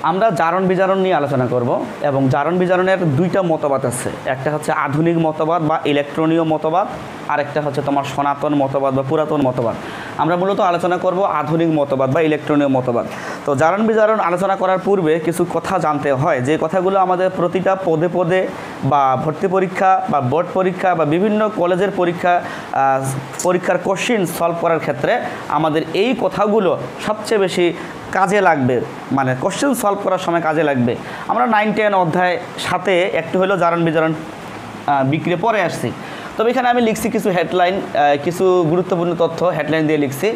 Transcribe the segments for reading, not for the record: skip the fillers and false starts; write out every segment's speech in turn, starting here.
আমরা জারণ বিজারণ নিয়ে আলোচনা করব এবং জারণ বিজারণের দুইটা মতবাদ আছে। একটা হচ্ছে আধুনিক মতবাদ বা ইলেকট্রনীয় মতবাদ, আরেকটা হচ্ছে তোমার সনাতন মতবাদ বা পুরাতন মতবাদ। আমরা মূলত আলোচনা করব আধুনিক মতবাদ বা ইলেকট্রনীয় মতবাদ। তো জারণ বিজারণ আলোচনা করার পূর্বে কিছু কথা জানতে হয়, যে কথাগুলো আমাদের প্রতিটা পদে পদে বা ভর্তি পরীক্ষা বা বোর্ড পরীক্ষা বা বিভিন্ন কলেজের পরীক্ষার কোশ্চিন সলভ করার ক্ষেত্রে আমাদের এই কথাগুলো সবচেয়ে বেশি কাজে লাগবে, মানে কোশ্চেন সলভ করার সময় কাজে লাগবে। আমরা 9-10 অধ্যায় সাথে একটু হলেও জারণ বিজারণ বিক্রিয়া পরে আসছি। তবে এখানে আমি লিখছি কিছু হেডলাইন, কিছু গুরুত্বপূর্ণ তথ্য হেডলাইন দিয়ে লিখছি।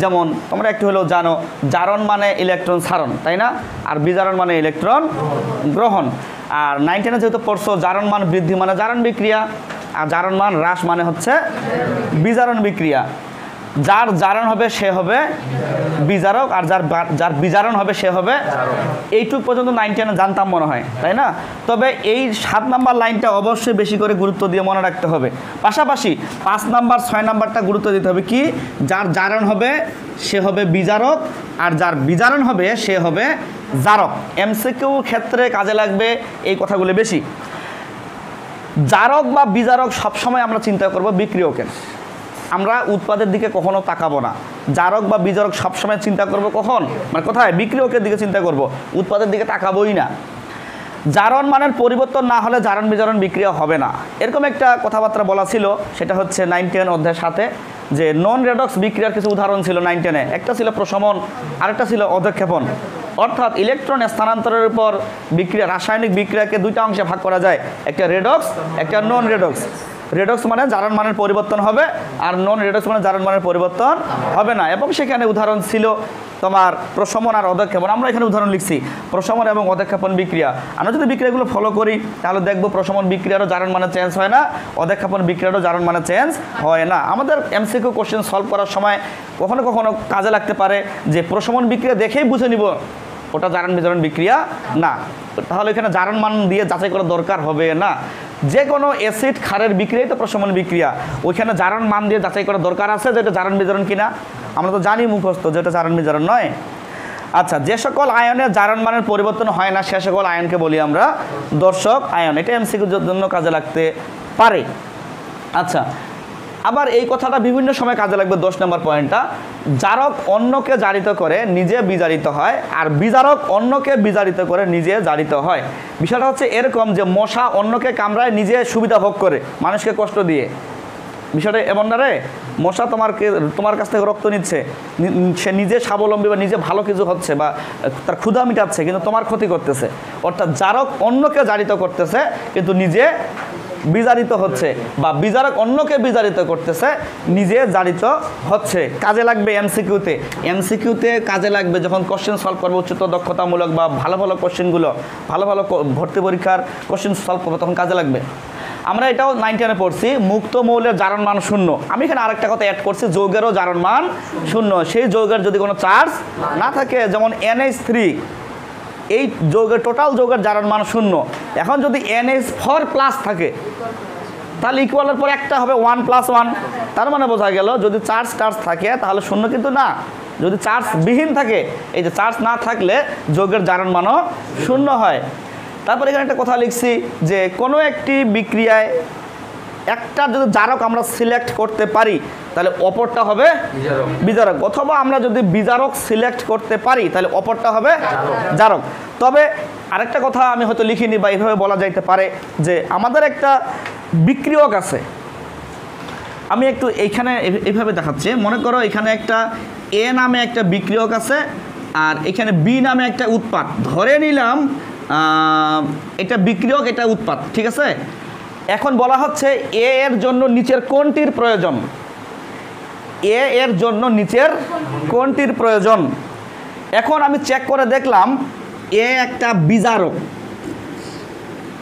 যেমন তোমরা একটু হলেও জানো জারণ মানে ইলেকট্রন ছাড়ন, তাই না? আর বিজারণ মানে ইলেকট্রন গ্রহণ। আর 9-10 যেহেতু পড়ছো, জারণ মান বৃদ্ধি মানে জারণ বিক্রিয়া, আর জারণ মান হ্রাস মানে হচ্ছে বিজারণ বিক্রিয়া। যার জারণ হবে সে হবে বিজারক, আর যার বিজারণ হবে সে হবে। এইটুক পর্যন্ত 9-10 জানতাম মনে হয়, তাই না? তবে এই 7 নাম্বার লাইনটা অবশ্যই বেশি করে গুরুত্ব দিয়ে মনে রাখতে হবে। পাশাপাশি 5 নাম্বার 6 নাম্বারটা গুরুত্ব দিতে হবে। কি? যার জারণ হবে সে হবে বিজারক, আর যার বিজারণ হবে সে হবে জারক। এমসিকিউ ক্ষেত্রে কাজে লাগবে এই কথাগুলো বেশি। জারক বা বিজারক সবসময় আমরা চিন্তা করব বিক্রিয়কের, আমরা উৎপাদের দিকে কখনো তাকাবো না। জারক বা বিজারক সবসময় চিন্তা করব কখন, মানে কোথায়? বিক্রিয়কের দিকে চিন্তা করব, উৎপাদের দিকে তাকাবোই না। জারণ মানের পরিবর্তন না হলে জারণ বিজারণ বিক্রিয়া হবে না, এরকম একটা কথাবার্তা বলা ছিল। সেটা হচ্ছে 9-10 অধ্যায়ের সাথে, যে নন রেডক্স বিক্রিয়ার কিছু উদাহরণ ছিল 9-10-এ। একটা ছিল প্রশমন, আরেকটা ছিল অধঃক্ষেপণ। অর্থাৎ ইলেকট্রন স্থানান্তরের উপর বিক্রিয়া, রাসায়নিক বিক্রিয়াকে দুইটা অংশে ভাগ করা যায়, একটা রেডক্স, একটা নন রেডক্স। রেডক্স মানে জারণ মানের পরিবর্তন হবে, আর নন রেডক্স মানে জারণ মানের পরিবর্তন হবে না। এবং সেখানে উদাহরণ ছিল তোমার প্রশমন আর অধঃক্ষেপণ। আমরা এখানে উদাহরণ লিখছি প্রশমন এবং অধঃক্ষেপণ বিক্রিয়া। আমরা যদি বিক্রিয়াগুলো ফলো করি তাহলে দেখবো প্রশমন বিক্রিয়ারও জারণ মানে চেঞ্জ হয় না, অধঃক্ষেপণ বিক্রিয়ারও জারণ মানে চেঞ্জ হয় না। আমাদের এমসিকিউ কোশ্চেন সলভ করার সময় কখনো কখনো কাজে লাগতে পারে যে প্রশমন বিক্রিয়া দেখেই বুঝে নিব ওটা জারণ বিজারণ বিক্রিয়া না, তাহলে এখানে জারণ মান দিয়ে যাচাই করার দরকার হবে না। যে কোনো অ্যাসিড ক্ষারের বিক্রিয়াই তো প্রশমন বিক্রিয়া, ওইখানে জারণ মান দিয়ে যাচাই করার দরকার আছে যে এটা জারণ বিজারণ কিনা। আমরা তো জানি মুখস্থ যে এটা জারণ বিজারণ নয়। আচ্ছা, যে সকল আয়নের জারণ মানের পরিবর্তন হয় না সে সকল আয়নকে বলি আমরা দর্শক আয়ন। এটা এমসিকিউর জন্য কাজে লাগতে পারে। আচ্ছা, আবার এই কথাটা বিভিন্ন সময় কাজে লাগবে। 10 নম্বর পয়েন্টটা, জারক অন্যকে জারিত করে নিজে বিজারিত হয়, আর বিজারক অন্যকে বিজারিত করে নিজে জারিত হয়। বিষয়টা হচ্ছে এরকম যে মশা অন্যকে কামড়ায় নিজে সুবিধা ভোগ করে মানুষকে কষ্ট দিয়ে। বিষয়টা এমন না রে, মশা তোমার কাছ থেকে রক্ত নিচ্ছে, সে নিজে স্বাবলম্বী বা নিজে ভালো কিছু হচ্ছে বা তার ক্ষুধা মিটাচ্ছে, কিন্তু তোমার ক্ষতি করতেছে। অর্থাৎ জারক অন্যকে জারিত করতেছে কিন্তু নিজে বিজারিত হচ্ছে, বা বিজারক অন্যকে বিজারিত করতেছে নিজে জারিত হচ্ছে। কাজে লাগবে এমসিকিউতে কাজে লাগবে যখন কোশ্চেন সলভ করবো উচ্চতর দক্ষতামূলক বা ভালো ভালো কোশ্চেনগুলো, ভালো ভালো ভর্তি পরীক্ষার কোশ্চেন সলভ করবো, তখন কাজে লাগবে। আমরা এটাও 9-10-এ পড়ছি, মুক্ত মৌলের জারণ মান 0। আমি এখানে আরেকটা কথা অ্যাড করছি, যৌগেরও জারণ মান 0। সেই যৌগের যদি কোনো চার্জ না থাকে, যেমন NH3, এই যৌগের টোটাল যৌগের জারণ মান 0। এখন যদি NH4+ থাকে তাহলে ইকুয়ালের পর একটা হবে 1+1। তার মানে বোঝা গেল যদি চার্জ থাকে তাহলে 0 কিন্তু না, যদি চার্জ বিহীন থাকে, এই যে চার্জ না থাকলে যৌগের জারণ মানও 0 হয়। তারপর এখানে একটা কথা লিখছি যে কোনো একটি বিক্রিয়ায় একটা যদি জারক আমরা সিলেক্ট করতে পারি তাহলে অপরটা হবে বিজারক, অথবা আমরা যদি বিজারক সিলেক্ট করতে পারি তাহলে অপরটা হবে জারক। তবে আরেকটা কথা আমি হয়তো লিখিনি বা এইভাবে বলা যাইতে পারে যে আমাদের একটা বিক্রিয়ক আছে। আমি একটু এইখানে এইভাবে দেখাচ্ছি, মনে করো এখানে একটা A নামে একটা বিক্রিয়ক আছে, আর এখানে B নামে একটা উৎপাদ। ধরে নিলাম এটা বিক্রিয়ক, এটা উৎপাদ, ঠিক আছে? এখন বলা হচ্ছে A এর জন্য নিচের কোনটির প্রয়োজন? A এর জন্য নিচের কোনটির প্রয়োজন? এখন আমি চেক করে দেখলাম A একটা বিজারক,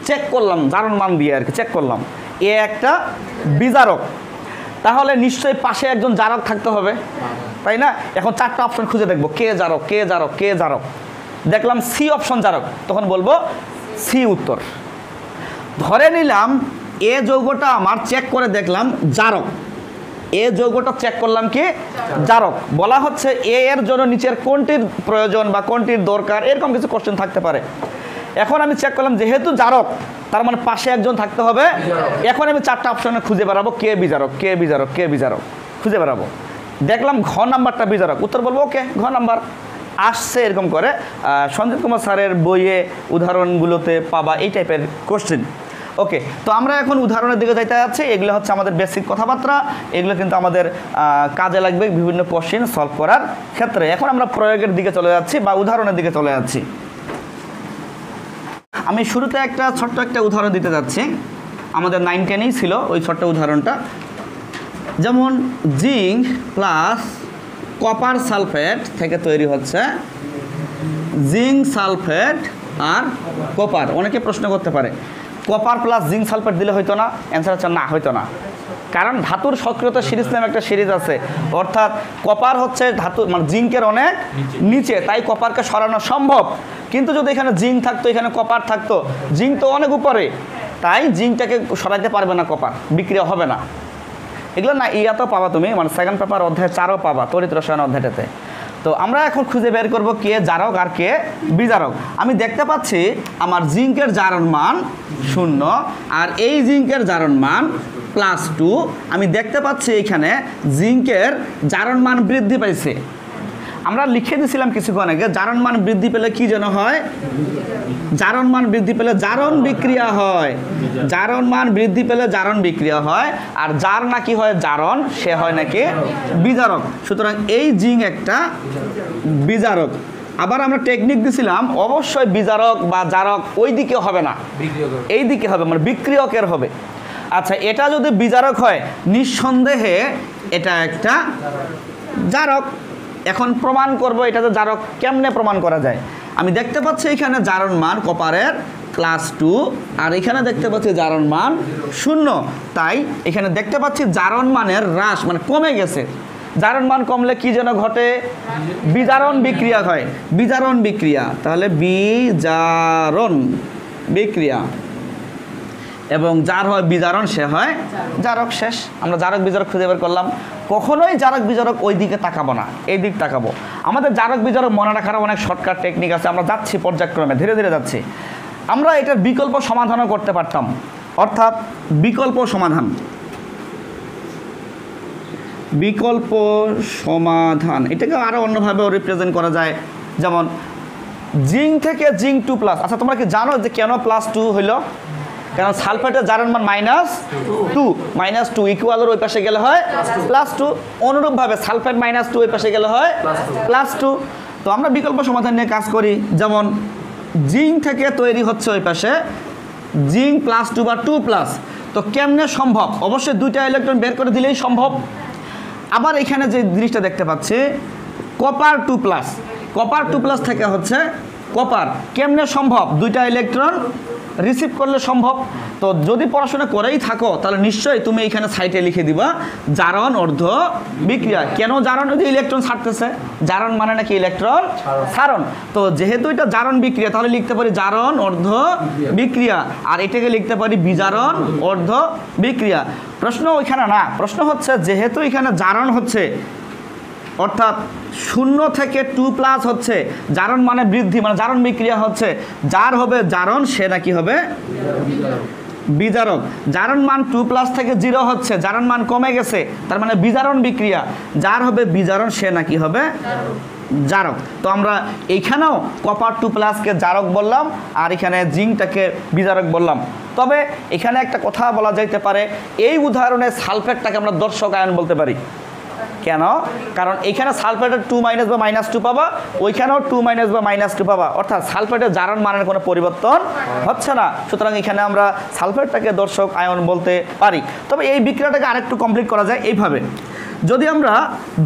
চেক করলাম জারণ মান দিয়ে আর কি, চেক করলাম A একটা বিজারক, তাহলে নিশ্চয়ই পাশে একজন জারক থাকতে হবে, তাই না? এখন 4টা অপশন খুঁজে দেখবো, কে জারক, কে জারক, কে জারক। দেখলাম C অপশন জারক, তখন বলবো C উত্তর। ধরে নিলাম A যৌগটা আমার চেক করে দেখলাম জারক, এ যৌগটা চেক করলাম কি জারক। বলা হচ্ছে এ এর জন্য নিচের কোনটির প্রয়োজন বা কোনটির দরকার, এরকম কিছু কোশ্চেন থাকতে পারে। এখন আমি চেক করলাম যেহেতু জারক, তার মানে পাশে একজন থাকতে হবে। এখন আমি 4টা অপশনে খুঁজে বেড়াবো কে বিজারক, কে বিজারক, কে বিজারক খুঁজে বেড়াবো। দেখলাম ঘ নাম্বারটা বিজারক, উত্তর বলবো ওকে ঘ নাম্বার আসছে। এরকম করে সঞ্জিত কুমার স্যারের বইয়ে উদাহরণগুলোতে পাবা এই টাইপের কোশ্চেন। ওকে, তো আমরা এখন উদাহরণের দিকে যাইতে যাচ্ছি। এগুলো হচ্ছে আমাদের বেসিক কথাবার্তা, এগুলো কিন্তু আমাদের কাজে লাগবে বিভিন্ন কোশ্চেন সলভ করার ক্ষেত্রে। এখন আমরা প্রয়োগের দিকে চলে যাচ্ছি বা উদাহরণের দিকে চলে যাচ্ছি। আমি শুরুতে ছোট্ট একটা উদাহরণ দিতে যাচ্ছি, আমাদের 9-10-এই ছিল ওই ছোট্ট উদাহরণটা। যেমন জিঙ্ক প্লাস কপার সালফেট থেকে তৈরি হচ্ছে জিঙ্ক সালফেট আর কপার। অনেকে প্রশ্ন করতে পারে কপার প্লাস জিঙ্ক সালফেট দিলে হইতো না? অ্যান্সার হচ্ছে না, হইতো না। কারণ ধাতুর সক্রিয়তা সিরিজ নামে একটা সিরিজ আছে, অর্থাৎ কপার হচ্ছে ধাতু মানে জিঙ্কের অনেক নিচে, তাই কপারকে সরানো সম্ভব। কিন্তু যদি এখানে জিঙ্ক থাকতো, এখানে কপার থাকতো, জিঙ্ক তো অনেক উপরে, তাই জিঙ্কটাকে সরাইতে পারবে না, কপার বিক্রিয়া হবে না। এগুলো না ইয়াতেও পাবা তুমি, মানে সেকেন্ড পেপার অধ্যায় 4ও পাবা, তড়িৎ রসায়ন অধ্যায়টাতে। তো আমরা এখন খুঁজে বের করব কে জারক আর কে বিজারক। আমি দেখতে পাচ্ছি আমার জিঙ্কের জারণ মান 0 আর এই জিঙ্কের জারণ মান +2। আমি দেখতে পাচ্ছি এখানে জিঙ্কের জারণ মান বৃদ্ধি পাইছে। আমরা লিখে দিয়েছিলাম কিছুক্ষণ আগে, জারণ মান বৃদ্ধি পেলে কি যেন হয়? জারণ মান বৃদ্ধি পেলে জারণ বিক্রিয়া হয়। জারণ মান বৃদ্ধি পেলে জারণ বিক্রিয়া হয়, আর যার নাকি হয় জারণ সে হয় নাকি বিজারক। সুতরাং এই জিঙ্ক একটা বিজারক। আবার আমরা টেকনিক দিছিলাম অবশ্যই বিজারক বা জারক ওই দিকে হবে না, এই দিকে হবে, মানে বিক্রিয়কের হবে। আচ্ছা, এটা যদি বিজারক হয় নিঃসন্দেহে এটা একটা জারক। এখন প্রমাণ করব এটা যে জারক। কেমনে প্রমাণ করা যায়? আমি দেখতে পাচ্ছি এখানে জারণ মান কপারের +2 আর এখানে দেখতে পাচ্ছি জারণ মান 0, তাই এখানে দেখতে পাচ্ছি জারণ মানের হ্রাস, মানে কমে গেছে। জারণ মান কমলে কি যেন ঘটে? বিজারণ বিক্রিয়া হয়, বিজারণ বিক্রিয়া। তাহলে বিজারণ বিক্রিয়া, এবং যার হয় বিজারণ সে হয় জারক। শেষ। আমরা জারক বিজারক খুঁজে বের করলাম। কখনোই জারক বিজারক ওই দিকে তাকাবো না, এই দিক তাকাবো। আমাদের জারক বিজারক মনে রাখার অনেক শর্টকাট টেকনিক আছে, আমরা যাচ্ছি পর্যায়ক্রমে, ধীরে ধীরে যাচ্ছি। আমরা এটার বিকল্প সমাধানও করতে পারতাম, অর্থাৎ বিকল্প সমাধান। বিকল্প সমাধান এটাকে আরও অন্যভাবেও রিপ্রেজেন্ট করা যায়, যেমন জিঙ্ক থেকে জিঙ্ক 2+। আচ্ছা, তোমরা কি জানো যে কেন +2 হইল? কারণ সালফেটের জারণ মান -2 ইকুয়ালের ওই পাশে গেলে হয় +2। অনুরূপভাবে সালফেট -2 ওই পাশে গেলে হয় +2। তো আমরা বিকল্প সমাধান নিয়ে কাজ করি। যেমন জিঙ্ক থেকে তৈরি হচ্ছে ওই পাশে জিঙ্ক +2 বা 2+। তো কেমনে সম্ভব? অবশ্যই 2টা ইলেকট্রন বের করে দিলেই সম্ভব। আবার এখানে যে জিনিসটা দেখতে পাচ্ছি কপার 2+, কপার 2+ থেকে হচ্ছে কপার। কেমনে সম্ভব? 2টা ইলেকট্রন রিসিভ করলে সম্ভব। তো যদি পড়াশোনা করেই থাকো তাহলে নিশ্চয়ই তুমি এখানে সাইটে লিখে দিবা জারণ অর্ধ বিক্রিয়া। কেন জারণ? যদি ইলেকট্রন ছাড়তেছে, জারণ মানে নাকি ইলেকট্রন ছাড়ন। তো যেহেতু এটা জারণ বিক্রিয়া, তাহলে লিখতে পারি জারণ অর্ধ বিক্রিয়া, আর এটাকে লিখতে পারি বিজারণ অর্ধ বিক্রিয়া। প্রশ্ন ওইখানে না, প্রশ্ন হচ্ছে যেহেতু এখানে জারণ হচ্ছে, অর্থাৎ 0 থেকে 2+ হচ্ছে, জারণ মানে বৃদ্ধি, মানে জারণ বিক্রিয়া হচ্ছে, যার হবে জারণ সে নাকি হবে বিজারক। জারণ মান 2+ থেকে 0 হচ্ছে, জারণ মান কমে গেছে, তার মানে বিজারণ বিক্রিয়া, যার হবে বিজারণ সে নাকি হবে জারক। তো আমরা এইখানেও কপার 2+কে জারক বললাম, আর এখানে জিঙ্কটাকে বিজারক বললাম। তবে এখানে একটা কথা বলা যাইতে পারে, এই উদাহরণে সালফেটটাকে আমরা দর্শক আয়ন বলতে পারি। কেন? কারণ এখানে সালফেটের 2- বা -2 পাবা, ওইখানেও 2- বা -2 পাবা, অর্থাৎ সালফেটের জারণ মানের কোনো পরিবর্তন হচ্ছে না। সুতরাং এখানে আমরা সালফেটটাকে দর্শক আয়ন বলতে পারি। তবে এই বিক্রিয়াটাকে আরেকটু কমপ্লিট করা যায় এইভাবে। যদি আমরা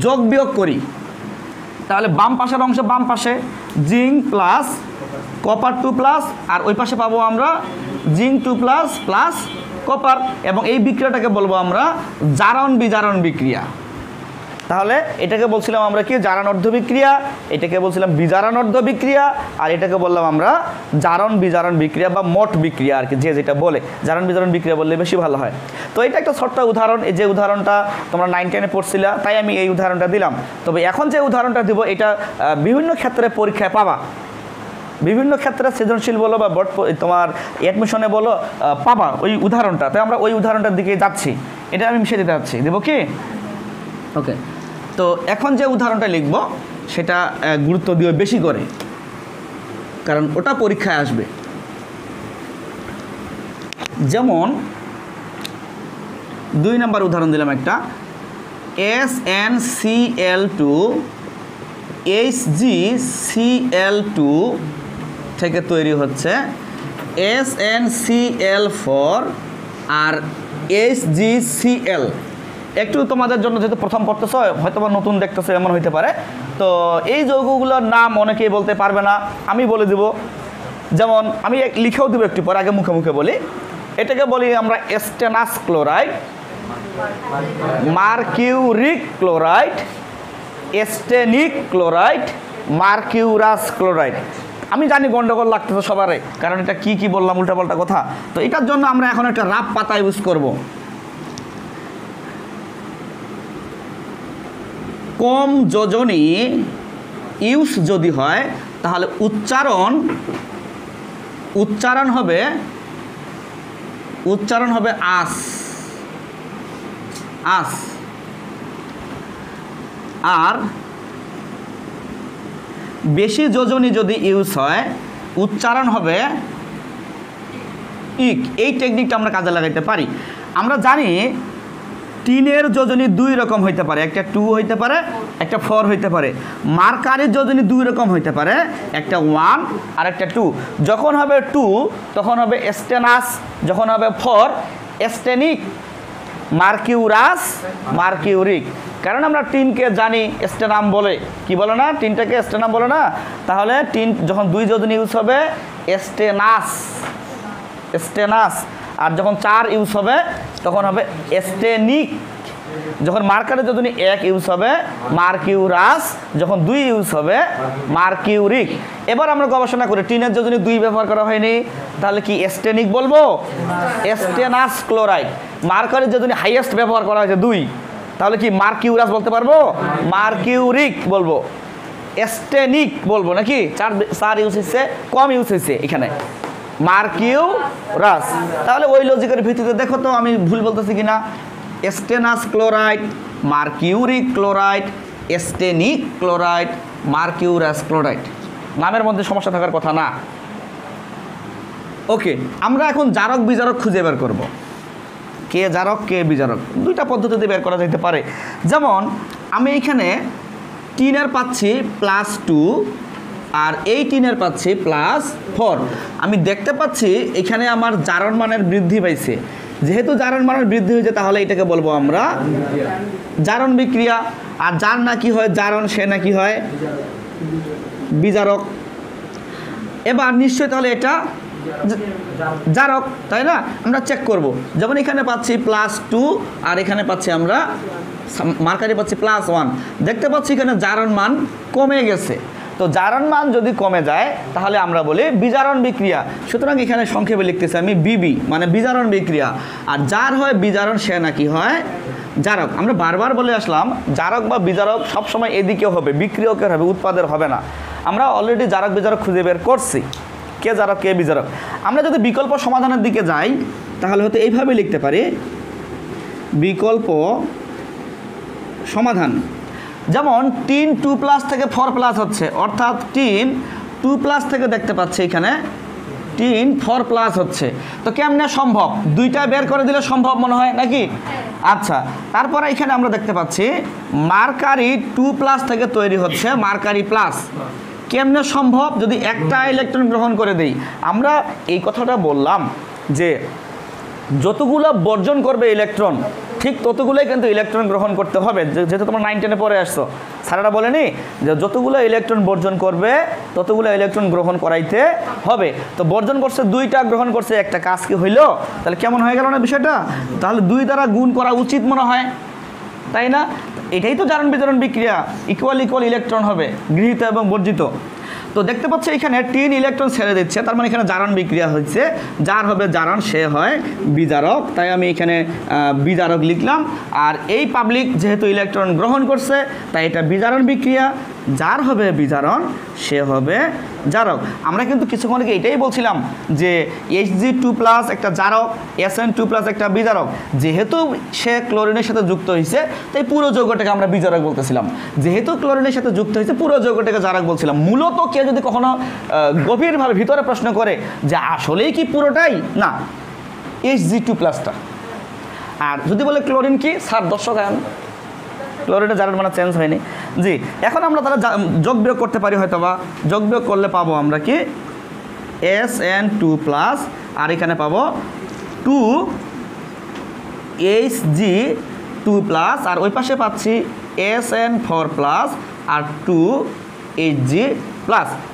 যোগ বিয়োগ করি তাহলে বাম পাশের অংশ বাম পাশে জিঙ্ক প্লাস কপার 2+, আর ওই পাশে পাবো আমরা জিঙ্ক 2+ প্লাস কপার, এবং এই বিক্রিয়াটাকে বলবো আমরা জারণ বিজারণ বিক্রিয়া। তাহলে এটাকে বলছিলাম আমরা কি জারণার্ধ বিক্রিয়া, এটাকে বলছিলাম বিজারণার্ধ বিক্রিয়া, আর এটাকে বললাম আমরা জারণ বিজারণ বিক্রিয়া বা মোট বিক্রিয়া আর কি, যে যেটা বলে জারণ বিজারণ বিক্রিয়া বললে বেশি ভালো হয়। তো এটা একটা ছোট্ট উদাহরণ, এই যে উদাহরণটা তোমরা 9 10-এ পড়ছিলা, তাই আমি এই উদাহরণটা দিলাম। তবে এখন যে উদাহরণটা দিব এটা বিভিন্ন ক্ষেত্রে পরীক্ষায় পাবা, বিভিন্ন ক্ষেত্রে সৃজনশীল বলো বা বোর্ড তোমার অ্যাডমিশনে বলো পাবা ওই উদাহরণটা। তাই আমরা ওই উদাহরণটার দিকে যাচ্ছি, এটা আমি মিশে দিতে যাচ্ছি, দেবো কি? ওকে, তো এখন যে উদাহরণটা লিখব সেটা গুরুত্ব দিও বেশি করে, কারণ ওটা পরীক্ষায় আসবে। যেমন 2 নম্বর উদাহরণ দিলাম একটা, SnCl2 HgCl2 থেকে তৈরি হচ্ছে SnCl4 আর HgCl। একটু তোমাদের জন্য যেহেতু প্রথম পড়তেছ, হয়তো বা নতুন দেখতেছো এমন হইতে পারে, তো এই যৌগগুলোর নাম অনেকেই বলতে পারবে না, আমি বলে দিব। যেমন আমি লিখেও দেবো একটু পরে, আগে মুখে মুখে বলি। এটাকে বলি আমরা stannous chloride, mercuric chloride, stannic chloride, mercurous chloride. আমি জানি গন্ডগোল লাগতেছে সবারই, কারণ এটা কি কি বললাম উল্টাপাল্টা কথা। তো এটার জন্য আমরা এখন একটা রাফ পাতা ইউজ করব। কম যোজনী ইউজ যদি হয় তাহলে উচ্চারণ হবে আস। আর বেশি যোজনী যদি ইউজ হয় উচ্চারণ হবে ইক। এই টেকনিকটা আমরা কাজে লাগাইতে পারি। আমরা জানি টিনের যোজনী 2 রকম হইতে পারে, একটা 2 হইতে পারে, একটা 4 হইতে পারে। মার্কারির যোজনী 2 রকম হইতে পারে, একটা 1 আর একটা 2। যখন হবে 2 তখন হবে স্টেনাস, যখন হবে 4 স্টেনিক, মার্কিউরাস, মার্কিউরিক। কারণ আমরা টিনকে জানি স্টেনাম বলে, কি বলে না, টিনটাকে স্টেনাম বলে না। তাহলে টিন যখন 2 যোজনী ইউজ হবে স্টেনাস, আর যখন 4 ইউজ হবে তখন হবে স্টেনিক। যখন মার্কারের যোজনী 1 ইউজ হবে মার্কিউরাস, যখন 2 ইউজ হবে মার্কিউরিক। এবার আমরা গবেষণা করি টিনের যোজনী 2 ব্যবহার করা হয়নি, তাহলে কি স্টেনিক বলবো? স্টেনাস ক্লোরাইড। মার্কারের যোজনী হাইয়েস্ট ব্যবহার করা হয়েছে 2, তাহলে কি মার্কিউরাস বলতে পারবো? মার্কিউরিক বলবো। স্টেনিক বলবো নাকি? 4 ইউজ হয়েছে, কম ইউজ হয়েছে এখানে মার্কিউরাস। তাহলে ওই লজিকের ভিত্তিতে দেখো তো আমি ভুল বলতেছি কিনা। Stannous chloride, mercuric chloride, stannic chloride, mercurous chloride. নামের মধ্যে সমস্যা থাকার কথা না। ওকে, আমরা এখন জারক বিজারক খুঁজে বের করব। কে জারক কে বিজারক, 2টা পদ্ধতিতে বের করা যেতে পারে। যেমন আমি এখানে টিনের পাচ্ছি +2 আর এই টিনের পাচ্ছি +4। আমি দেখতে পাচ্ছি এখানে আমার জারণ মানের বৃদ্ধি পাইছে। যেহেতু জারণ মানের বৃদ্ধি হয়েছে তাহলে এটাকে বলবো আমরা জারণ বিক্রিয়া। আর যার না কি হয় জারণ, সে না কি হয় বিজারক। এবার নিশ্চয়ই তাহলে এটা জারক, তাই না? আমরা চেক করব। যেমন এখানে পাচ্ছি +2 আর এখানে পাচ্ছি আমরা মার্কারি পাচ্ছি +1। দেখতে পাচ্ছি এখানে জারণ মান কমে গেছে। তো জারণ মান যদি কমে যায় তাহলে আমরা বলি বিজারণ বিক্রিয়া। সুতরাং এখানে সংক্ষেপে লিখতেছি আমি বিবি, মানে বিজারণ বিক্রিয়া। আর যার হয় বিজারণ সে নাকি হয় জারক। আমরা বারবার বলে আসলাম জারক বা বিজারক সবসময় এদিকে হবে, বিক্রিয়কের হবে, উৎপাদের হবে না। আমরা অলরেডি জারক বিজারক খুঁজে বের করছি, কে জারক কে বিজারক। আমরা যদি বিকল্প সমাধানের দিকে যাই তাহলে হয়তো এইভাবে লিখতে পারি বিকল্প সমাধান। যেমন টিন 2+ থেকে 4+ হচ্ছে, অর্থাৎ টিন 2+ থেকে দেখতে পাচ্ছি এখানে টিন 4+ হচ্ছে। তো কেমনে সম্ভব? 2টা বের করে দিলে সম্ভব মনে হয় নাকি? আচ্ছা, তারপরে এখানে আমরা দেখতে পাচ্ছি মার্কারি 2+ থেকে তৈরি হচ্ছে মার্কারি প্লাস। কেমনে সম্ভব? যদি একটা ইলেকট্রন গ্রহণ করে দেই। আমরা এই কথাটা বললাম যে যতগুলো বর্জন করবে ইলেকট্রন ঠিক ততগুলোই কিন্তু ইলেকট্রন গ্রহণ করতে হবে। যেহেতু তোমরা 9 10-এ পড়ে আসছো, স্যারেরা বলেনি যে যতগুলো ইলেকট্রন বর্জন করবে ততগুলো ইলেকট্রন গ্রহণ করাইতে হবে। তো বর্জন করছে 2টা, গ্রহণ করছে 1টা, কাজ কি হইলো? তাহলে কেমন হয়ে গেল না বিষয়টা? তাহলে 2 দ্বারা গুণ করা উচিত মনে হয়, তাই না? এটাই তো জারণ বিজারণ বিক্রিয়া, ইকুয়াল ইকুয়াল ইলেকট্রন হবে, গৃহীত এবং বর্জিত। তো দেখতে পাচ্ছি এখানে 3 ইলেকট্রন ছেড়ে দিচ্ছে, তার মানে এখানে জারণ বিক্রিয়া হচ্ছে, যার হবে জারণ সে হয় বিজারক, তাই আমি এখানে বিজারক লিখলাম। আর এই পাবলিক যেহেতু ইলেকট্রন গ্রহণ করছে তাই এটা বিজারণ বিক্রিয়া, যার হবে বিজারণ সে হবে জারক। আমরা কিন্তু কিছুক্ষণ আগে এটাই বলছিলাম যে Hg2+ একটা জারক, Sn2+ একটা বিজারক, যেহেতু সে ক্লোরিনের সাথে যুক্ত হয়েছে তাই পুরো যৌগটাকে আমরা বিজারক বলতেছিলাম, যেহেতু ক্লোরিনের সাথে যুক্ত হয়েছে পুরো যৌগটাকে জারক বলছিলাম। মূলত কেউ যদি কখনো গভীরভাবে ভিতরে প্রশ্ন করে যে আসলেই কি পুরোটাই, না Hg2+টা। আর যদি বলে ক্লোরিন কি, স্যার দর্শক ক্লোরিনের জারণ মানে চেঞ্জ হয়নি। জি, এখন আমরা তারা যোগ বিয়োগ করতে পারি, হয়তো বা যোগ বিয়োগ করলে পাবো আমরা কি Sn2+, আর এখানে পাবো 2Hg2+, আর ওই পাশে পাচ্ছি Sn4+, আর 2Hg+,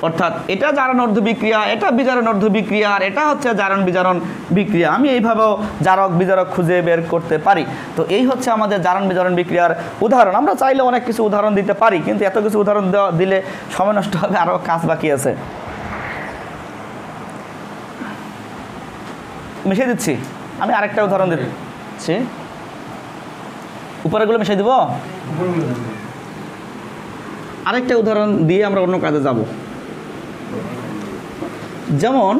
অর্থাৎ এটা জারণ অর্ধ বিক্রিয়া, এটা বিজারণ অর্ধ বিক্রিয়া, আর এটা হচ্ছে জারণ বিজারণ বিক্রিয়া। আমি এইভাবেও জারক বিজারক খুঁজে বের করতে পারি। তো এই হচ্ছে আমাদের জারণ বিজারণ বিক্রিয়ার উদাহরণ। আমরা চাইলে অনেক কিছু উদাহরণ দিতে পারি, কিন্তু এত কিছু উদাহরণ দিলে সময় নষ্ট হবে, আরও কাজ বাকি আছে। মিশিয়ে দিচ্ছি, আমি আরেকটা উদাহরণ দিচ্ছি। উপরেগুলো মিশিয়ে দিব, আরেকটা উদাহরণ দিয়ে আমরা অন্য কাজে যাব। যেমন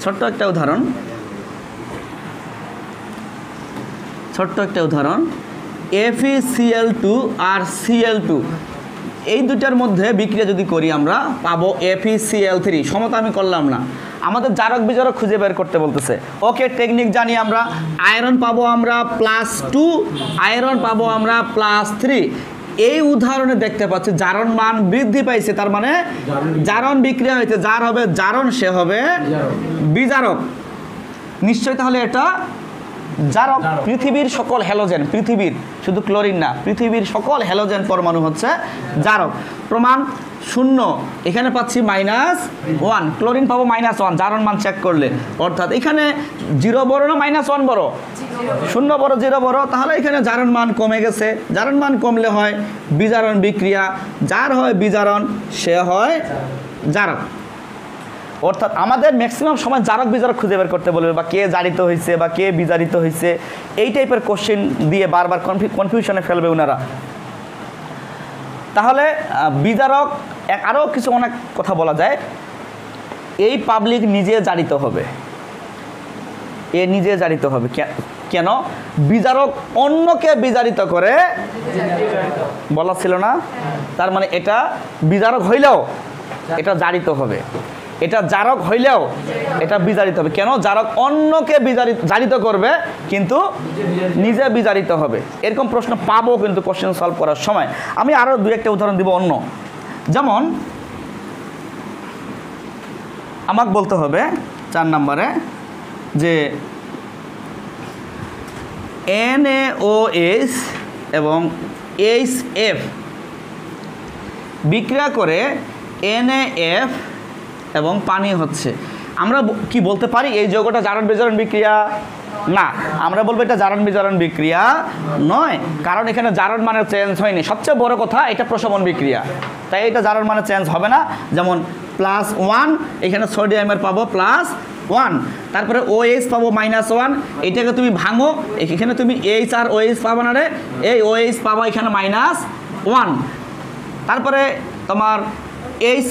ছোট্ট একটা উদাহরণ FeCl2 আর Cl2, এই দুটার মধ্যে বিক্রিয়া যদি করি আমরা পাবো FeCl3। সমতা আমি করলাম না, আমাদের জারক বিজারক খুঁজে বের করতে বলতেছে। ওকে, টেকনিক জানি আমরা। আয়রন পাবো আমরা +2, আয়রন পাবো আমরা +3। এই উদাহরণে দেখতে পাচ্ছি জারণ মান বৃদ্ধি পাইছে, তার মানে জারণ বিক্রিয়া হয়েছে, যার হবে জারণ সে হবে বিজারক। নিশ্চয়ই তাহলে এটা জারক। পৃথিবীর সকল হ্যালোজেন, পৃথিবীর শুধু ক্লোরিন না, পৃথিবীর সকল হ্যালোজেন পরমাণু হচ্ছে জারক। প্রমাণ 0, এখানে পাচ্ছি -1, ক্লোরিন পাবো -1, জারণ মান চেক করলে। অর্থাৎ এখানে 0 বড় না -1 বড়, 0 বড় 0 বড়, তাহলে এখানে জারণ মান কমে গেছে। জারণ মান কমলে হয় বিজারণ বিক্রিয়া, যার হয় বিজারণ সে হয় জারক। অর্থাৎ আমাদের ম্যাক্সিমাম সময় জারক বিজারক খুঁজে বের করতে বলবে, বা কে জারিত হয়েছে বা কে বিজারিত হয়েছে, এই টাইপের কোশ্চেন দিয়ে বারবার কনফিউশনে ফেলবে ওনারা। তাহলে বিজারক আরও কিছু অনেক কথা বলা যায়। এই পাবলিক নিজে জারিত হবে, এ নিজে জারিত হবে। কেন? বিজারক অন্যকে বিজারিত করে বলা ছিল না, তার মানে এটা বিজারক হইলেও এটা জারিত হবে, এটা জারক হইলেও এটা বিজারিত হবে। কেন? জারক অন্যকে জারিত করবে কিন্তু নিজে বিজারিত হবে। এরকম প্রশ্ন পাবো কিন্তু কোশ্চেন সলভ করার সময়। আমি আরও 2-1টা উদাহরণ দিব অন্য। যেমন আমাকে বলতে হবে 4 নম্বরে যে NaOH এবং HF বিক্রিয়া করে NaF এবং পানি হচ্ছে। আমরা কি বলতে পারি এই যৌগটা জারণ বিজারণ বিক্রিয়া? না, আমরা বলবো এটা জারণ বিজারণ বিক্রিয়া নয়, কারণ এখানে জারণ মানে চেঞ্জ হয়নি। সবচেয়ে বড় কথা এটা প্রশমন বিক্রিয়া, তাই এটা জারণ মানে চেঞ্জ হবে না। যেমন +1, এখানে সোডিয়ামের পাবো +1, তারপরে OH পাবো -1, এটাকে তুমি ভাঙো, এখানে তুমি H আর OH পাবো না রে, এই OH পাবো এখানে -1, তারপরে তোমার H+,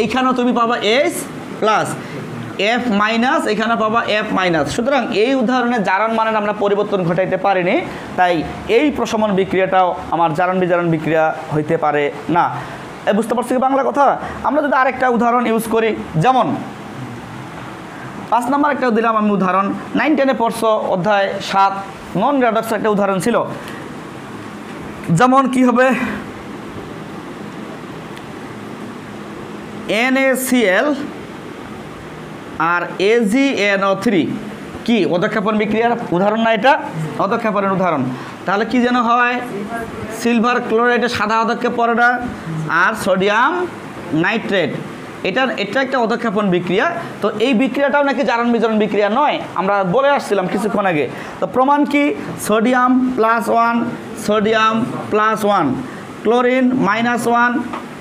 এইখানেও তুমি পাবা H+, F- এখানে পাবা F-। সুতরাং এই উদাহরণে জারণ মানের আমরা পরিবর্তন ঘটাইতে পারিনি, তাই এই প্রশমন বিক্রিয়াটাও আমার জারণ বিজারণ বিক্রিয়া হইতে পারে না। বুঝতে পারছি কি বাংলা কথা? আমরা যদি আরেকটা উদাহরণ ইউজ করি, যেমন 5 নম্বর একটা দিলাম আমি উদাহরণ। 9-10-এ পড়ছো, অধ্যায় 7 নন রেডক্স একটা উদাহরণ ছিল। যেমন কি হবে, NaCl আর AgNO3 কি অধঃক্ষেপণ বিক্রিয়ার উদাহরণ না? এটা অধঃক্ষেপণের উদাহরণ। তাহলে কি যেন হয়, সিলভার ক্লোরাইডের সাদা অধঃক্ষেপ পড়ে না, আর সোডিয়াম নাইট্রেট এটা একটা অধঃক্ষেপণ বিক্রিয়া। তো এই বিক্রিয়াটাও নাকি জারণ বিজারণ বিক্রিয়া নয়, আমরা বলে আসছিলাম কিছুক্ষণ আগে। তো প্রমাণ কি? Sodium +1 sodium +1, chlorine -1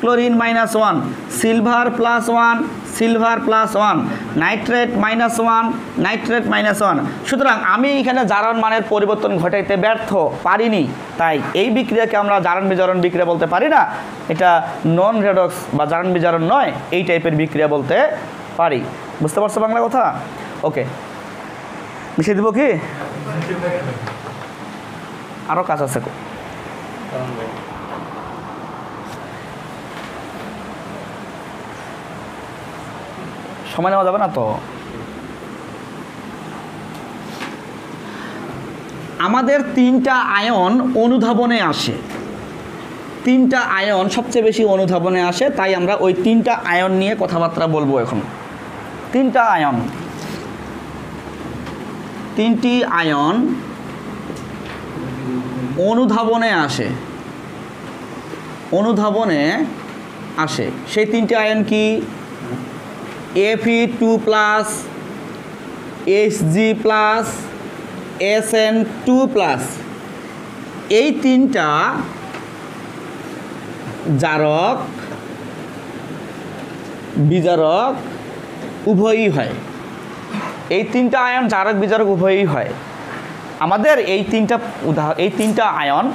chlorine -1, silver +1 silver +1, nitrate -1 nitrate -1। সুতরাং আমি এখানে জারণ মানের পরিবর্তন ঘটাইতে ব্যর্থ পারিনি, তাই এই বিক্রিয়াকে আমরা জারণ বিজারণ বিক্রিয়া বলতে পারি না। এটা নন রেডক্স বা জারণ বিজারণ নয়, এই টাইপের বিক্রিয়া বলতে পারি। বুঝতে পারছো বাংলা কথা? ওকে, মিশিয়ে দিব কি? আরও কাজ আছে। সময় নেওয়া যাবে না তো। আমাদের 3টা আয়ন অনুধাবনে আসে, 3টা আয়ন সবচেয়ে বেশি অনুধাবনে আসে, তাই আমরা ওই 3টা আয়ন নিয়ে কথাবার্তা বলবো এখন। 3টা আয়ন, 3টি আয়ন অনুধাবনে আসে, অনুধাবনে আসে। সেই 3টি আয়ন কি? Fe2+, Hg+, Sn2+। এই 3টা জারক বিজারক উভয়ই হয়। এই 3টা আয়ন জারক বিজারক উভয়ই হয়। আমাদের এই 3টা আয়ন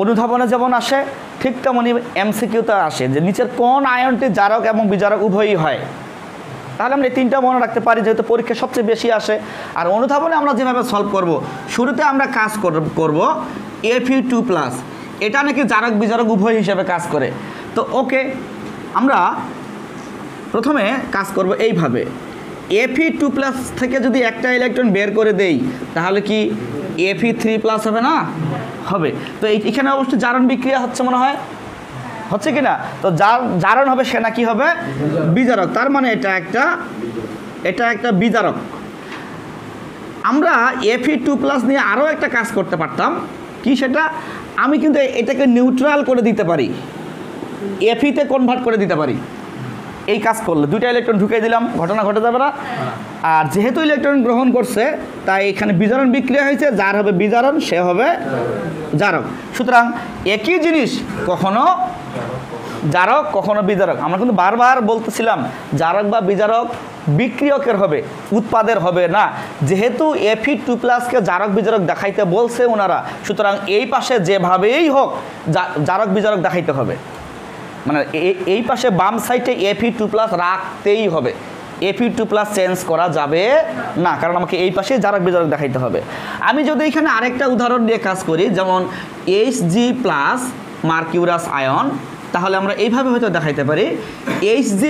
অনুধাবনে যেমন আসে, ঠিক তেমনি এমসিকিউতে আসে যে নিচের কোন আয়নটি জারক এবং বিজারক উভয়ই হয়। তাহলে আমরা এই 3টা মনে রাখতে পারি, যেহেতু পরীক্ষা সবচেয়ে বেশি আসে। আর অনুধাবনে আমরা যেভাবে সলভ করব, শুরুতে আমরা কাজ করব Fe2+, এটা নাকি জারক বিজারক উভয় হিসেবে কাজ করে। তো ওকে, আমরা প্রথমে কাজ করব এইভাবে। Fe2+ থেকে যদি একটা ইলেকট্রন বের করে দেই, তাহলে কি Fe3+ হবে না? হবে। তো এখানে অবশ্যই জারণ বিক্রিয়া হচ্ছে, মনে হয় হচ্ছে কি না? তো জারণ হবে, সে নাকি হবে বিজারক। তার মানে এটা একটা বিজারক। আমরা Fe2+ নিয়ে আরও একটা কাজ করতে পারতাম। কি সেটা? আমি কিন্তু এটাকে নিউট্রাল করে দিতে পারি, Fe-তে কনভার্ট করে দিতে পারি। এই কাজ করলে 2টা ইলেকট্রন ঢুকিয়ে দিলাম, ঘটনা ঘটে যাবে না। আর যেহেতু ইলেকট্রন গ্রহণ করছে, তাই এখানে বিজারণ বিক্রিয়া হয়েছে, যার হবে বিজারণ সে হবে জারক। সুতরাং একই জিনিস কখনো জারক কখনো বিজারক। আমরা কিন্তু বারবার বলতেছিলাম জারক বা বিজারক বিক্রিয়কের হবে, উৎপাদের হবে না। যেহেতু Fe2+কে জারক বিজারক দেখাইতে বলছে ওনারা, সুতরাং এই পাশে যেভাবেই হোক জারক বিজারক দেখাইতে হবে। মানে এই পাশে বাম সাইডে Fe2+ রাখতেই হবে, Fe2+ চেঞ্জ করা যাবে না, কারণ আমাকে এই পাশে জারক বিজারক দেখাইতে হবে। আমি যদি এখানে আরেকটা উদাহরণ দিয়ে কাজ করি, যেমন Hg+ মার্কিউরাস আয়ন, তাহলে আমরা এইভাবে হয়তো দেখাইতে পারি। Hg+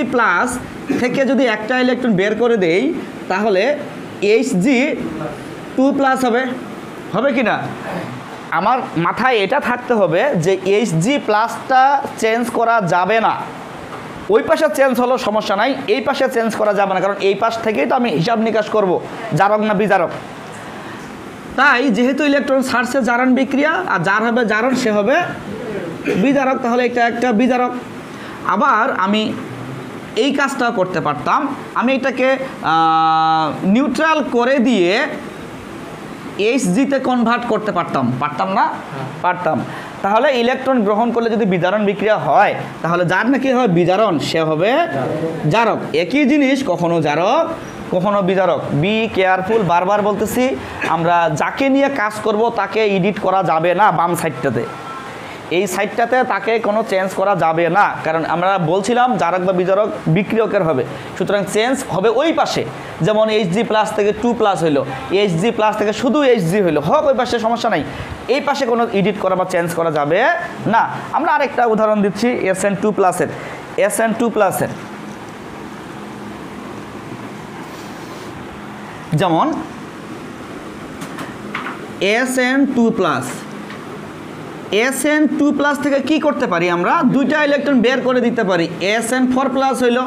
থেকে যদি একটা ইলেকট্রন বের করে দেই, তাহলে Hg2+ হবে কি না? আমার মাথায় এটা থাকতে হবে যে Hg+টা চেঞ্জ করা যাবে না। ওই পাশে চেঞ্জ হলো সমস্যা নাই, এই পাশে চেঞ্জ করা যাবে না, কারণ এই পাশ থেকেই তো আমি হিসাব নিকাশ করব জারক না বিজারক। তাই যেহেতু ইলেকট্রন ছাড়ছে জারণ বিক্রিয়া, আর যার হবে জারণ সে হবে বিজারক, তাহলে এটা একটা বিজারক। আবার আমি এই কাজটাও করতে পারতাম, আমি এটাকে নিউট্রাল করে দিয়ে Hg-তে কনভার্ট করতে পারতাম না? পারতাম। তাহলে ইলেকট্রন গ্রহণ করলে যদি বিজারণ বিক্রিয়া হয়, তাহলে যার নাকি হয় বিজারণ সে হবে জারক। একই জিনিস কখনো জারক কখনো বিজারক। বি কেয়ারফুল, বারবার বলতেছি, আমরা যাকে নিয়ে কাজ করব তাকে এডিট করা যাবে না। বাম সাইডটাতে, এই সাইডটাতে তাকে কোনো চেঞ্জ করা যাবে না, কারণ আমরা বলছিলাম জারক বা বিজারক বিক্রিয়কের হবে। সুতরাং চেঞ্জ হবে ওই পাশে, যেমন Hg+ থেকে 2+ হইলো, Hg+ থেকে শুধু Hg হইলো, হোক ওই পাশে, সমস্যা নাই। এই পাশে কোনো এডিট করা বা চেঞ্জ করা যাবে না। আমরা আরেকটা উদাহরণ দিচ্ছি Sn2+-এর। Sn2+-এর যেমন Sn2+ থেকে কি করতে পারি? আমরা 2টা ইলেকট্রন বের করে দিতে পারি। Sn4+ হইল।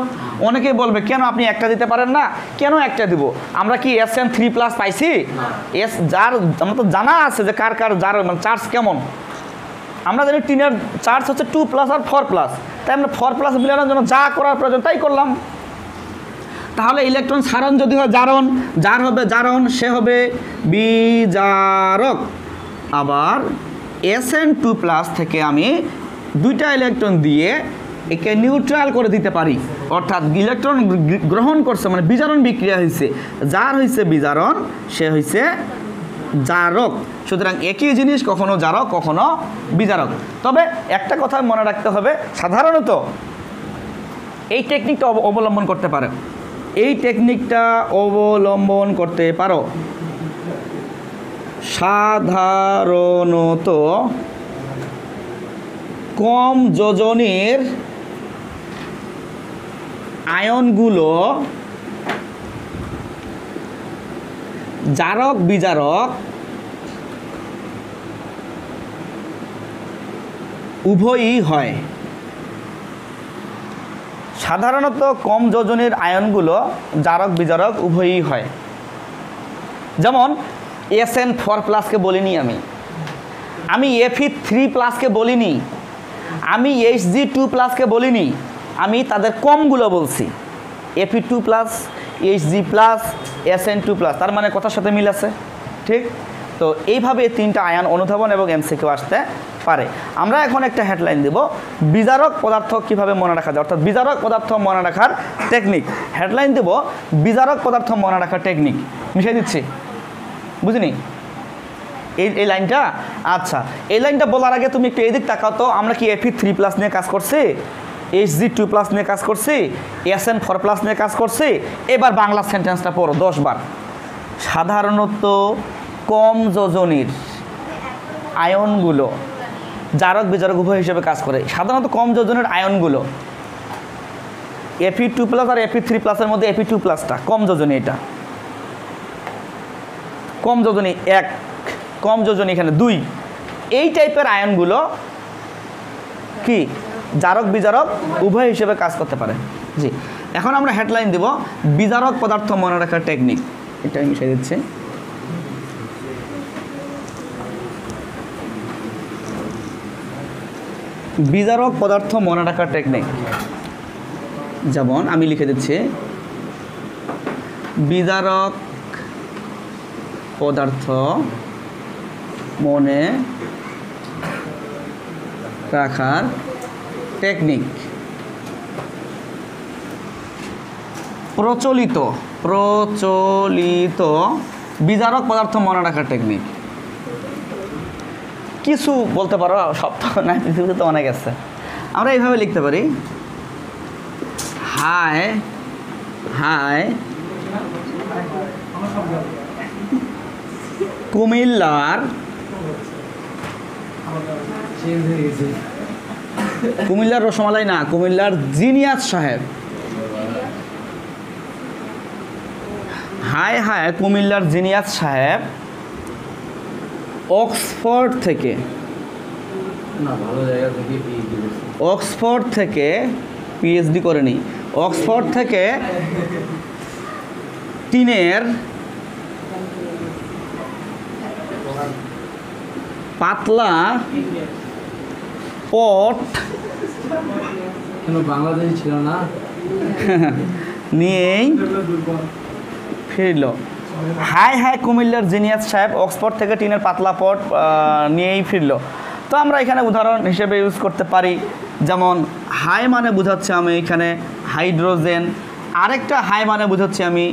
অনেকেই বলবে কেন আপনি একটা দিতে পারেন না? কেন একটা দিব? আমরা কি Sn3+ পাইছি? যার আমরা তো জানা আছে যে কার যার মানে চার্জ কেমন। আমরা জানি টিনের চার্জ হচ্ছে 2+ আর 4+, তাই আমরা 4+ মিলানোর জন্য যা করার প্রয়োজন তাই করলাম। তাহলে ইলেকট্রন সারণ যদি হয় জারণ, যার হবে জারণ সে হবে বিজারক। আবার Sn2+ থেকে আমি 2টা ইলেকট্রন দিয়ে একে নিউট্রাল করে দিতে পারি, অর্থাৎ ইলেকট্রন গ্রহণ করছে মানে বিজারণ বিক্রিয়া হয়েছে, যার হয়েছে বিজারণ সে হয়েছে জারক। সুতরাং একই জিনিস কখনো জারক কখনো বিজারক। তবে একটা কথা মনে রাখতে হবে, সাধারণত এই টেকনিকটা অবলম্বন করতে পারো, এই টেকনিকটা অবলম্বন করতে পারো। সাধারণত কম যোজনীর আয়নগুলো জারক বিজারক উভয়ই হয়। সাধারণত কম যোজনীর আয়নগুলো জারক বিজারক উভয়ই হয়। যেমন Sn4+কে বলিনি আমি Fe3+কে বলিনি, আমি Hg2+কে বলিনি, আমি তাদের কমগুলো বলছি। Fe2+, Hg+, Sn2+, তার মানে কথার সাথে মিল আছে, ঠিক? তো এইভাবে 3টা আয়ন অনুধাবন এবং MCQ আসতে পারে। আমরা এখন একটা হেডলাইন দেব, বিজারক পদার্থ কিভাবে মনে রাখা যায়, অর্থাৎ বিজারক পদার্থ মনে রাখার টেকনিক। হেডলাইন দেব বিজারক পদার্থ মনে রাখার টেকনিক। মিশিয়ে দিচ্ছি, বুঝিনি এই লাইনটা? আচ্ছা, এই লাইনটা বলার আগে তুমি একটু এদিক তাকাও তো, আমরা কি Fe3+ নিয়ে কাজ করছি, Hg2+ নিয়ে কাজ করছি, Sn4+ নিয়ে কাজ করছি। এবার বাংলা সেন্টেন্সটা পড়ো 10 বার। সাধারণত কম যোজনীর আয়নগুলো জারক বিজারক উভয় হিসেবে কাজ করে। সাধারণত কম যোজনের আয়নগুলো Fe2+ আর Fe3+-এর মধ্যে Fe2+টা কম যোজনী, এটা কম যোজনী 1, কম যোজনী এখানে 2। এই টাইপের আয়নগুলো কি জারক বিজারক উভয় হিসেবে কাজ করতে পারে। জি, এখন আমরা হেডলাইন দেব বিজারক পদার্থ মনে রাখার টেকনিক। এটা আমি মিশিয়ে দিচ্ছি। বিজারক পদার্থ মনে রাখার টেকনিক, যেমন আমি লিখে দিচ্ছি বিজারক পদার্থ মনে রাখার টেকনিক। প্রচলিত বিজারক পদার্থ মনে রাখার টেকনিক। কিছু বলতে পারো, সব তো না, পৃথিবীতে তো অনেক আছে। আমরা এইভাবে লিখতে পারি, হাই কুমিল্লার রসমালাই না, কুমিল্লার জিনিয়াস সাহেব। হাই কুমিল্লার জিনিয়াস সাহেব অক্সফোর্ড থেকে পিএইচডি করেনি, অক্সফোর্ড থেকে টিনের পাতলা পট বাংলাদেশি ছিল না নিয়েই ফিরল। হাই কুমিল্লার জিনিয়াস সাহেব অক্সফোর্ড থেকে টিনের পাতলা পট নিয়েই ফিরল। তো আমরা এখানে উদাহরণ হিসেবে ইউজ করতে পারি, যেমন হাই মানে বোঝাচ্ছে আমি এখানে হাইড্রোজেন, আরেকটা হাই মানে বোঝাচ্ছি আমি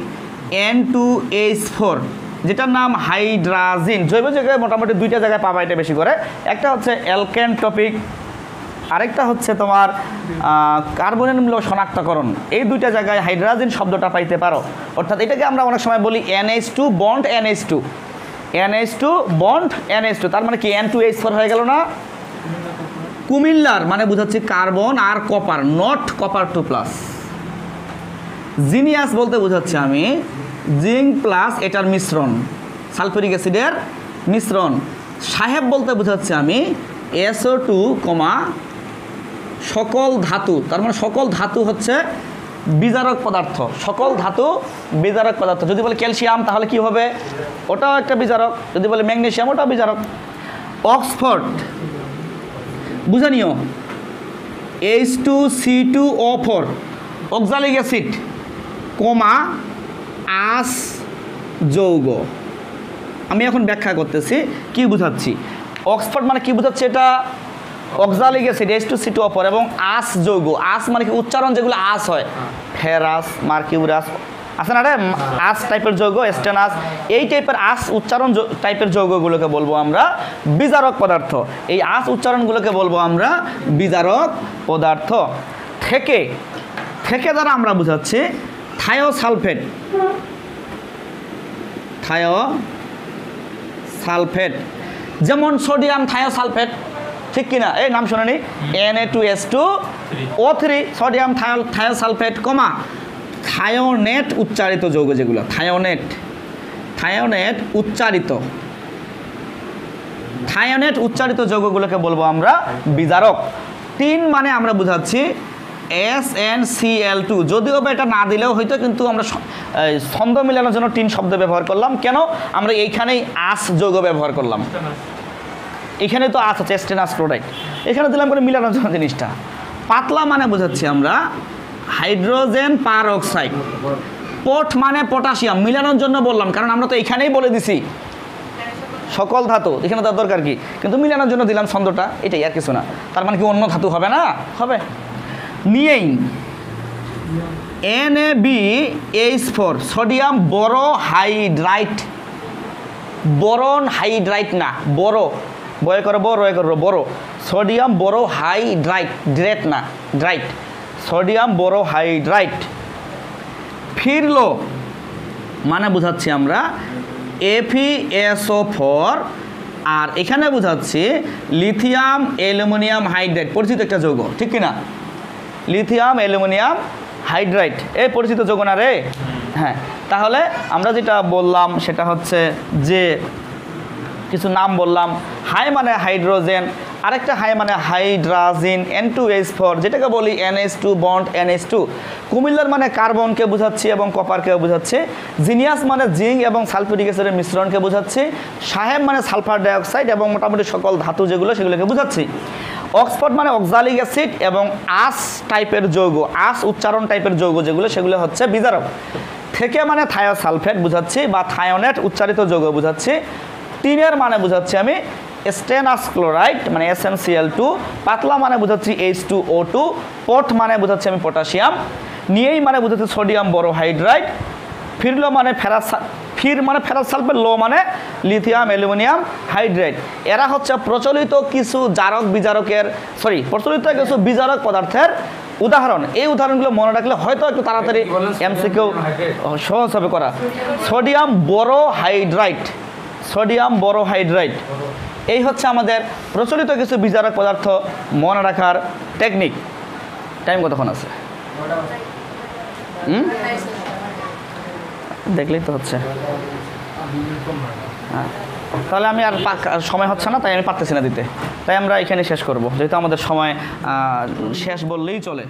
N2H4, যেটার নাম হাইড্রাজিন। জৈব জায়গায় মোটামুটি 2টা জায়গায় পাবা এটা বেশি করে, একটা হচ্ছে অ্যালকেন টপিক, আরেকটা হচ্ছে তোমার কার্বনের মূল্য শনাক্তকরণ। এই 2টা জায়গায় হাইড্রাজিন শব্দটা পাইতে পারো। অর্থাৎ এটাকে আমরা অনেক সময় বলি NH2 বন্ড NH2, তার মানে কি N2H4 হয়ে গেল না। কুমিল্লার মানে বোঝাচ্ছি কার্বন আর কপার, নট কপার 2+। জিনিয়াস বলতে বোঝাচ্ছি আমি জিঙ্ক প্লাস এটার মিশ্রণ, সালফিউরিক অ্যাসিডের মিশ্রণ। সাহেব বলতে বোঝাচ্ছি আমি SO2, সকল ধাতু, তার মানে সকল ধাতু হচ্ছে বিজারক পদার্থ, সকল ধাতু বিজারক পদার্থ। যদি বলে ক্যালসিয়াম তাহলে কি হবে, ওটাও একটা বিজারক। যদি বলে ম্যাগনেসিয়াম ওটাও বিজারক। অক্সফোর্ড বুঝে নিও H2C2O4 অক্সালিক অ্যাসিড কমা আস যৌগ। আমি এখন ব্যাখ্যা করতেছি কি বুঝাচ্ছি। অক্সফোর্ড মানে কি বুঝাচ্ছে, এটা অক্সালিক অ্যাসিড H2C2O4 এবং আস যৌগ। আস মানে কি উচ্চারণ যেগুলো আস হয়, ফেরাস, মার্কিউরাস আছে না রে, আস টাইপের যৌগ, স্টেনাস, এই টাইপের আস উচ্চারণ টাইপের যৌগগুলোকে বলবো আমরা বিজারক পদার্থ। এই আস উচ্চারণগুলোকে বলবো আমরা বিজারক পদার্থ। থেকে থেকে দ্বারা আমরা বুঝাচ্ছি থায়োসালফেট, থায়োসালফেট, যেমন সোডিয়াম থায়োসালফেট, ঠিক কিনা, এই নাম শুনেনি, Na2S2O3 সোডিয়াম থায়োসালফেট কমা থায়োনেট উচ্চারিত যৌগ যেগুলো, থায়োনেট উচ্চারিত যৌগগুলোকে বলবো আমরা বিজারক। 3 মানে আমরা বুঝাচ্ছি SnCl2, যদিও বা এটা না দিলেও হয়তো, কিন্তু আমরা ছন্দ মিলানোর জন্য 3 শব্দ ব্যবহার করলাম। কেন, আমরা এইখানেই আস যৌগ ব্যবহার করলাম, এখানে তো আস আছে স্টেনাস ক্লোরাইড, এখানে দিলাম করে মিলানোর জন্য জিনিসটা। পাতলা মানে বুঝাচ্ছি আমরা হাইড্রোজেন পারঅক্সাইড। পট মানে পটাশিয়াম, মিলানোর জন্য বললাম, কারণ আমরা তো এখানেই বলে দিছি সকল ধাতু, এখানে তার দরকার কি, কিন্তু মিলানোর জন্য দিলাম ছন্দটা, এটাই আর কিছু না। তার মানে কি অন্য ধাতু হবে না, হবে। নিয়েই NaBH4 সোডিয়াম বোরোহাইড্রাইট, বোরন হাইড্রাইট না, বড় বয় করো বড়, সোডিয়াম বোরোহাইড্রাইট, ড্রেট না ড্রাইট, সোডিয়াম বোরোহাইড্রাইট। ফিরলো মানে বুঝাচ্ছি আমরা FeSO4, আর এখানে বুঝাচ্ছি লিথিয়াম অ্যালুমিনিয়াম হাইড্রাইড, পরিচিত একটা যৌগ, ঠিক কিনা, লিথিয়াম অ্যালুমিনিয়াম হাইড্রাইড, এই পরিচিত যৌগ না রে। হ্যাঁ, তাহলে আমরা যেটা বললাম সেটা হচ্ছে যে কিছু নাম বললাম, হাই মানে হাইড্রোজেন, আরেকটা হাই মানে হাইড্রাজিন, N2H4 যেটাকে বলি NH2 বন্ড NH2, কুমিল্লার মানে কার্বনকে বুঝাচ্ছি এবং কপারকে বুঝাচ্ছে, জিনিয়াস মানে জিঙ্ক এবং সালফিউরিক অ্যাসিডের মিশ্রণকে বুঝাচ্ছি, সাহেব মানে সালফার ডাইঅক্সাইড এবং মোটামুটি সকল ধাতু যেগুলো সেগুলোকে বুঝাচ্ছি। অক্সফোর্ড মানে অক্সালিক অ্যাসিড এবং আস টাইপের যৌগ, আস উচ্চারণ টাইপের যৌগ যেগুলো সেগুলো হচ্ছে বিজারক। থেকে মানে থায়োসালফেট বুঝাচ্ছি বা থায়োনেট উচ্চারিত যৌগ বুঝাচ্ছি। 3 মানে বুঝাচ্ছি আমি স্টেনাস ক্লোরাইড মানে SnCl2, পাতলা মানে বুঝাচ্ছি H2O2, পট মানে বুঝাচ্ছি আমি পটাশিয়াম, নিয়েই মানে বুঝাচ্ছি সোডিয়াম বোরোহাইড্রাইট, ফিরলো মানে ফেরাস সালফেট, লো মানে লিথিয়াম অ্যালুমিনিয়াম হাইড্রাইড। এরা হচ্ছে প্রচলিত কিছু বিজারক পদার্থের উদাহরণ। এই উদাহরণগুলো মনে রাখলে হয়তো একটু তাড়াতাড়ি MCQ সহজ হবে করা। সোডিয়াম বোরোহাইড্রাইট, এই হচ্ছে আমাদের প্রচলিত কিছু বিজারক পদার্থ মনে রাখার টেকনিক। টাইম কতক্ষণ আছে? দেখলেই তো হচ্ছে। হ্যাঁ, তাহলে আমি আর সময় হচ্ছে না, তাই আমি পারতেছি না দিতে, তাই আমরা এখানে শেষ করব, যেহেতু আমাদের সময় শেষ বললেই চলে।